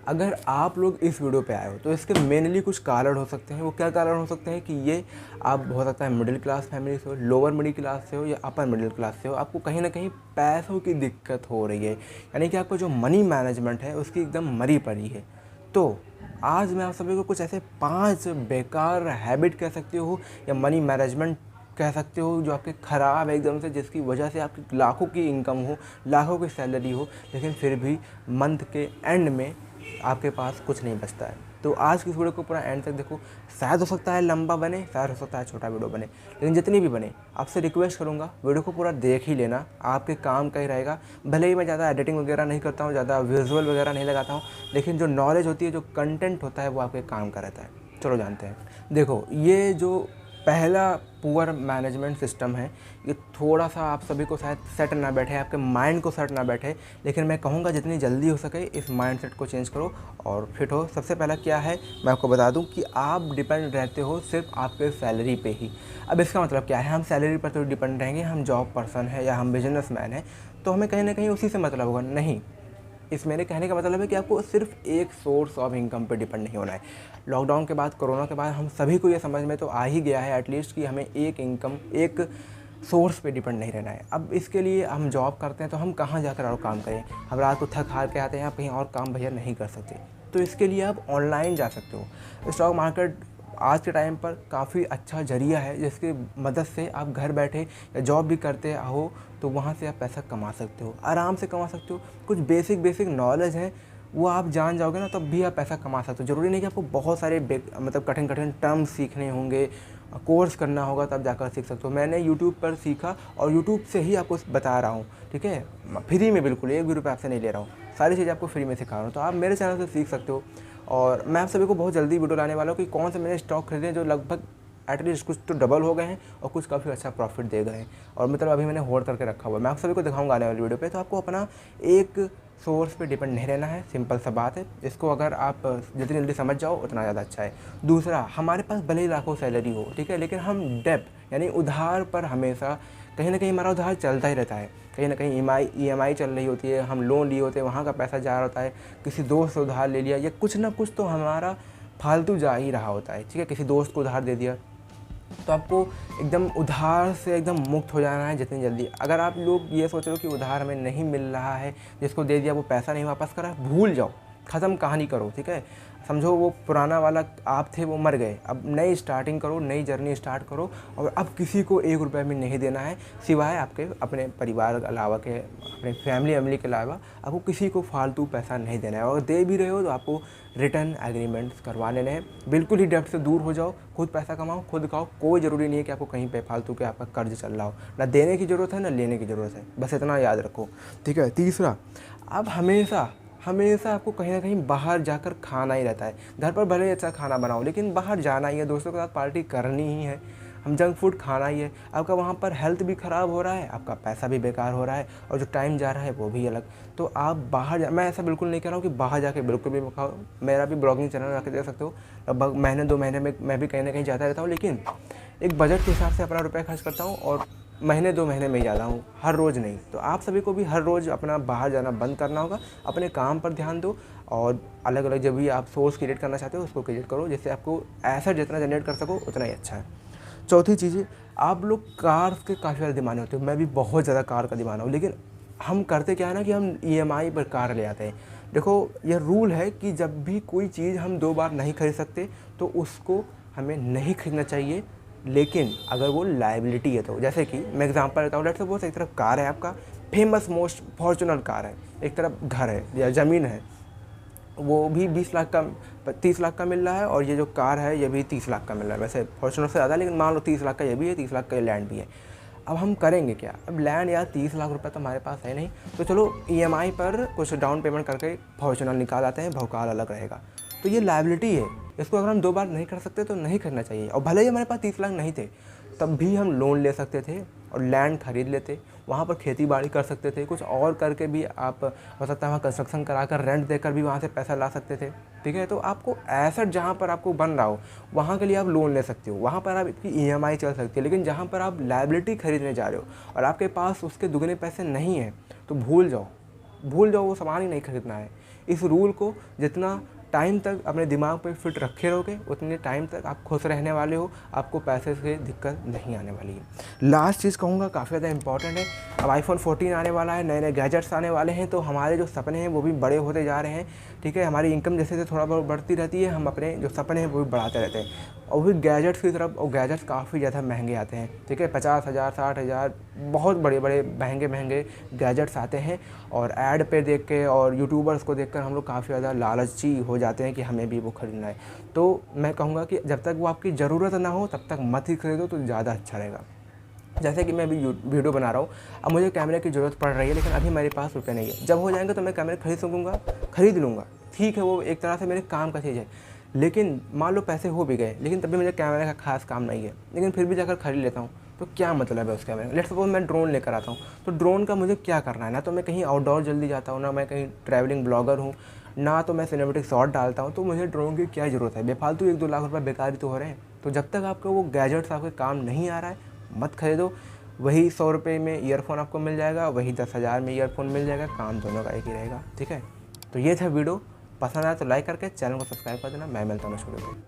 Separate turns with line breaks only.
अगर आप लोग इस वीडियो पे आए हो तो इसके मेनली कुछ कारण हो सकते हैं। वो क्या कारण हो सकते हैं कि ये आप हो सकता है मिडिल क्लास फैमिली से हो, लोअर मिडिल क्लास से हो या अपर मिडिल क्लास से हो, आपको कहीं ना कहीं पैसों की दिक्कत हो रही है, यानी कि आपको जो मनी मैनेजमेंट है उसकी एकदम मरी पड़ी है। तो आज मैं आप सभी को कुछ ऐसे 5 बेकार हैबिट कह सकते हो या मनी मैनेजमेंट कह सकते हो जो आपके ख़राब है एकदम से, जिसकी वजह से आपकी लाखों की इनकम हो, लाखों की सैलरी हो, लेकिन फिर भी मंथ के एंड में आपके पास कुछ नहीं बचता है। तो आज की इस वीडियो को पूरा एंड तक देखो। शायद हो सकता है लंबा बने, शायद हो सकता है छोटा वीडियो बने, लेकिन जितनी भी बने आपसे रिक्वेस्ट करूँगा वीडियो को पूरा देख ही लेना, आपके काम का ही रहेगा। भले ही मैं ज़्यादा एडिटिंग वगैरह नहीं करता हूँ, ज़्यादा विजुअल वगैरह नहीं लगाता हूँ, लेकिन जो नॉलेज होती है, जो कंटेंट होता है, वो आपके काम का रहता है। चलो जानते हैं। देखो, ये जो पहला पुअर मैनेजमेंट सिस्टम है, ये थोड़ा सा आप सभी को शायद सेट ना बैठे, आपके माइंड को सेट ना बैठे, लेकिन मैं कहूँगा जितनी जल्दी हो सके इस माइंडसेट को चेंज करो और फिट हो। सबसे पहला क्या है मैं आपको बता दूं कि आप डिपेंड रहते हो सिर्फ आपके सैलरी पे ही। अब इसका मतलब क्या है, हम सैलरी पर तो डिपेंड रहेंगे, हम जॉब पर्सन है या हम बिजनेसमैन है तो हमें कहीं ना कहीं उसी से मतलब होगा? नहीं। इस मेरे कहने का मतलब है कि आपको सिर्फ एक सोर्स ऑफ इनकम पे डिपेंड नहीं होना है। लॉकडाउन के बाद, कोरोना के बाद हम सभी को ये समझ में तो आ ही गया है एटलीस्ट कि हमें एक इनकम, एक सोर्स पे डिपेंड नहीं रहना है। अब इसके लिए हम जॉब करते हैं तो हम कहाँ जाकर और काम करें? हम रात को थक हार के आते हैं, आप कहीं और काम भैया नहीं कर सकते। तो इसके लिए आप ऑनलाइन जा सकते हो। स्टॉक मार्केट आज के टाइम पर काफ़ी अच्छा जरिया है जिसकी मदद से आप घर बैठे या जॉब भी करते हो तो वहाँ से आप पैसा कमा सकते हो, आराम से कमा सकते हो। कुछ बेसिक नॉलेज है वो आप जान जाओगे ना तब भी आप पैसा कमा सकते हो। ज़रूरी नहीं कि आपको बहुत सारे मतलब कठिन टर्म्स सीखने होंगे, कोर्स करना होगा तब जाकर सीख सकते हो। मैंने यूट्यूब पर सीखा और यूट्यूब से ही आपको बता रहा हूँ, ठीक है, फ्री में, बिल्कुल 1 भी रुपये आपसे नहीं ले रहा हूँ, सारी चीज़ें आपको फ्री में सिखा रहा हूँ। तो आप मेरे चैनल से सीख सकते हो। और मैं आप सभी को बहुत जल्दी वीडियो लाने वाला हूँ कि कौन से मैंने स्टॉक खरीदे हैं जो लगभग एटलीस्ट कुछ तो डबल हो गए हैं और कुछ काफ़ी अच्छा प्रॉफिट दे गए हैं, और मतलब अभी मैंने होल्ड करके रखा हुआ है। मैं आप सभी को दिखाऊंगा आने वाली वीडियो पे। तो आपको अपना एक सोर्स पे डिपेंड नहीं रहना है, सिंपल सा बात है। इसको अगर आप जितनी जल्दी समझ जाओ उतना ज़्यादा अच्छा है। दूसरा, हमारे पास भले ही लाखों सैलरी हो, ठीक है, लेकिन हम डेब्ट यानी उधार पर हमेशा कहीं ना कहीं हमारा उधार चलता ही रहता है। कहीं ना कहीं ई एम आई चल रही होती है, हम लोन लिए होते हैं, वहाँ का पैसा जा रहा होता है, किसी दोस्त से उधार ले लिया, या कुछ ना कुछ तो हमारा फालतू जा ही रहा होता है, ठीक है, किसी दोस्त को उधार दे दिया। तो आपको एकदम उधार से एकदम मुक्त हो जाना है जितनी जल्दी। अगर आप लोग ये सोच रहे हो कि उधार हमें नहीं मिल रहा है, जिसको दे दिया वो पैसा नहीं वापस करा, भूल जाओ, ख़त्म कहानी करो, ठीक है। समझो वो पुराना वाला आप थे वो मर गए, अब नई स्टार्टिंग करो, नई जर्नी स्टार्ट करो। और अब किसी को 1 रुपया भी नहीं देना है, सिवाय आपके अपने परिवार के अलावा के, अपने फैमिली के अलावा आपको किसी को फालतू पैसा नहीं देना है। और दे भी रहे हो तो आपको रिटर्न एग्रीमेंट्स करवा लेने हैं। बिल्कुल ही डेब्ट से दूर हो जाओ, खुद पैसा कमाओ, खुद खाओ। कोई ज़रूरी नहीं है कि आपको कहीं पे फालतू के आपका कर्ज चल रहा हो। ना देने की ज़रूरत है ना लेने की ज़रूरत है, बस इतना याद रखो, ठीक है। तीसरा, अब हमेशा आपको कहीं ना कहीं बाहर जाकर खाना ही रहता है। घर पर भले ही अच्छा खाना बनाओ, लेकिन बाहर जाना ही है, दोस्तों के साथ पार्टी करनी ही है, हम जंक फूड खाना ही है। आपका वहाँ पर हेल्थ भी ख़राब हो रहा है, आपका पैसा भी बेकार हो रहा है, और जो टाइम जा रहा है वो भी अलग। तो आप मैं ऐसा बिल्कुल नहीं कह रहा हूँ कि बाहर जाके बिल्कुल भी खाओ। मेरा भी ब्लॉगिंग चैनल जाके देख सकते हो, लगभग महीने 2 महीने में मैं भी कहीं ना कहीं जाता रहता हूँ, लेकिन एक बजट के हिसाब से अपना रुपया खर्च करता हूँ, और महीने 2 महीने में ही जाता हूँ, हर रोज़ नहीं। तो आप सभी को भी हर रोज़ अपना बाहर जाना बंद करना होगा, अपने काम पर ध्यान दो, और अलग अलग जब भी आप सोर्स क्रिएट करना चाहते हो उसको क्रिएट करो, जिससे आपको एसेट जितना जनरेट कर सको उतना ही अच्छा है। चौथी चीज़ है, आप लोग कार के काफ़ी ज़्यादा दीवाने होते हो, मैं भी बहुत ज़्यादा कार का दीवाना हूँ, लेकिन हम करते क्या है ना कि हम ईएमआई पर कार ले आते हैं। देखो, यह रूल है कि जब भी कोई चीज़ हम 2 बार नहीं खरीद सकते तो उसको हमें नहीं खरीदना चाहिए, लेकिन अगर वो लायबिलिटी है तो। जैसे कि मैं एग्जांपल देता हूँ, लेट्स सपोज एक तरफ कार है आपका, फेमस मोस्ट फॉर्चूनर कार है, एक तरफ घर है या ज़मीन है, वो भी 20 लाख का 30 लाख का मिल रहा है, और ये जो कार है ये भी 30 लाख का मिल रहा है। वैसे फॉर्चूनर से ज़्यादा, लेकिन मान लो 30 लाख का ये भी है, 30 लाख का ये लैंड भी है। अब हम करेंगे क्या? अब लैंड यार 30 लाख रुपए तो हमारे पास है नहीं, तो चलो ईएमआई पर कुछ डाउन पेमेंट करके फॉर्चूनर निकाल आते हैं, भौकाल अलग रहेगा। तो ये लायबिलिटी है, इसको अगर हम 2 बार नहीं कर सकते तो नहीं करना चाहिए। और भले ही हमारे पास 30 लाख नहीं थे तब भी हम लोन ले सकते थे और लैंड खरीद लेते, वहाँ पर खेती बाड़ी कर सकते थे, कुछ और करके भी आप हो सकता है वहाँ कंस्ट्रक्शन कराकर रेंट देकर भी वहाँ से पैसा ला सकते थे, ठीक है। तो आपको एसेट जहाँ पर आपको बन रहा हो वहाँ के लिए आप लोन ले सकते हो, वहाँ पर आपकी ईएमआई चल सकती है। लेकिन जहाँ पर आप लायबिलिटी खरीदने जा रहे हो और आपके पास उसके दुगने पैसे नहीं हैं तो भूल जाओ, वो सामान ही नहीं खरीदना है। इस रूल को जितना टाइम तक अपने दिमाग पे फिट रखे रहोगे उतने टाइम तक आप खुश रहने वाले हो, आपको पैसे से दिक्कत नहीं आने वाली है। लास्ट चीज़ कहूँगा, काफ़ी ज़्यादा इंपॉर्टेंट है, अब आईफोन 14 आने वाला है, नए नए गैजेट्स आने वाले हैं, तो हमारे जो सपने हैं वो भी बड़े होते जा रहे हैं। ठीक है, हमारी इनकम जैसे जैसे थोड़ा बहुत बढ़ती रहती है, हम अपने जो सपने हैं वो भी बढ़ाते रहते हैं, और भी गैजेट्स की तरफ, और गैजेट्स काफ़ी ज़्यादा महंगे आते हैं। ठीक है, 50,000 60,000 बहुत बड़े बड़े महंगे महंगे गैजेट्स आते हैं, और ऐड पे देख के और यूट्यूबर्स को देखकर हम लोग काफ़ी ज़्यादा लालची हो जाते हैं कि हमें भी वो खरीदना है। तो मैं कहूँगा कि जब तक वो आपकी ज़रूरत ना हो तब तक मत ही खरीदो, तो ज़्यादा अच्छा रहेगा। जैसे कि मैं अभी वीडियो बना रहा हूँ, अब मुझे कैमरे की ज़रूरत पड़ रही है, लेकिन अभी मेरे पास रुपये नहीं है। जब हो जाएंगे तो मैं कैमरे खरीद लूँगा। ठीक है, वो एक तरह से मेरे काम का चीज़ है, लेकिन मान लो पैसे हो भी गए, लेकिन तभी मुझे कैमरे का खास काम नहीं है, लेकिन फिर भी जाकर खरीद लेता हूँ, तो क्या मतलब है उस कैमरे का। लेट्स सपोज मैं ड्रोन लेकर आता हूँ, तो ड्रोन का मुझे क्या करना है, ना तो मैं कहीं आउटडोर जल्दी जाता हूँ, ना मैं कहीं ट्रैवलिंग ब्लॉगर हूँ, ना तो मैं सिनेमेटिक शॉट डालता हूँ, तो मुझे ड्रोन की क्या ज़रूरत है। बेफालतू 1-2 लाख रुपये बेकार ही तो हो रहे हैं। तो जब तक आपका वो गैजेट्स आपके काम नहीं आ रहा है, मत खरीदो। वही 100 रुपये में ईयरफोन आपको मिल जाएगा, वही 10,000 में ईयरफोन मिल जाएगा, काम दोनों का एक ही रहेगा। ठीक है, तो ये था वीडियो, पसंद आया तो लाइक करके चैनल को सब्सक्राइब कर देना। मैं मिलता हूँ नेक्स्ट वीडियो में।